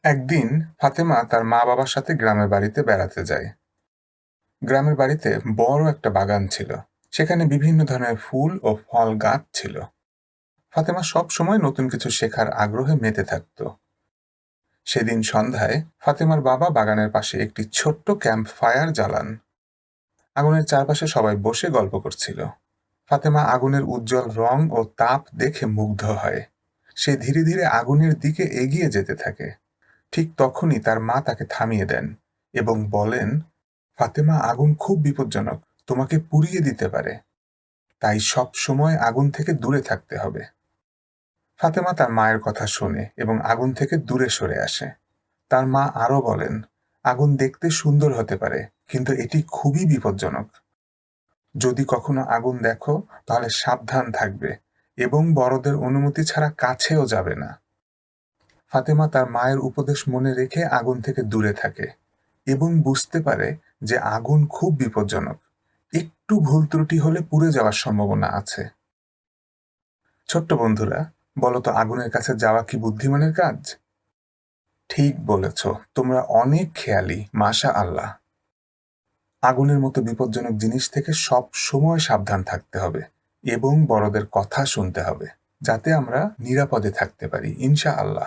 একদিন ফাতেমা তার মা-বাবার সাথে গ্রামের বাড়িতে বেড়াতে যায়। গ্রামের বাড়িতে বড় একটা বাগান ছিল। সেখানে বিভিন্ন ধরনের ফুল ও ফল গাছ ছিল। ফাতেমা সব সময় নতুন কিছু শেখার আগ্রহে মেতে থাকত। সেদিন সন্ধ্যায় ফাতেমার বাবা বাগানের পাশে একটি ছোট্ট ক্যাম্প ফায়ার জ্বালান। আগুনের চারপাশে সবাই বসে গল্প করছিল। ফাতেমা আগুনের উজ্জ্বল রং ও তাপ দেখে মুগ্ধ হয়। সে ধীরে ধীরে আগুনের দিকে এগিয়ে যেতে থাকে। ঠিক তখনই তার মা তাকে থামিয়ে দেন এবং বলেন, ফাতেমা, আগুন খুব বিপজ্জনক, তোমাকে পুড়িয়ে দিতে পারে। তাই সব সময় আগুন থেকে দূরে থাকতে হবে। ফাতেমা তার মায়ের কথা শোনে এবং আগুন থেকে দূরে সরে আসে। তার মা আরো বলেন, আগুন দেখতে সুন্দর হতে পারে, কিন্তু এটি খুবই বিপজ্জনক। যদি কখনো আগুন দেখো তাহলে সাবধান থাকবে এবং বড়দের অনুমতি ছাড়া কাছেও যাবে না। ফাতেমা তার মায়ের উপদেশ মনে রেখে আগুন থেকে দূরে থাকে এবং বুঝতে পারে যে আগুন খুব বিপজ্জনক। একটু ভুল ত্রুটি হলে পুড়ে যাওয়ার সম্ভাবনা আছে। ছোট্ট বন্ধুরা, বলো তো, আগুনের কাছে যাওয়া কি বুদ্ধিমানের কাজ? ঠিক বলেছ, তোমরা অনেক খেয়ালি, মাশা আল্লাহ। আগুনের মতো বিপজ্জনক জিনিস থেকে সব সময় সাবধান থাকতে হবে এবং বড়দের কথা শুনতে হবে, যাতে আমরা নিরাপদে থাকতে পারি, ইনশাআল্লাহ।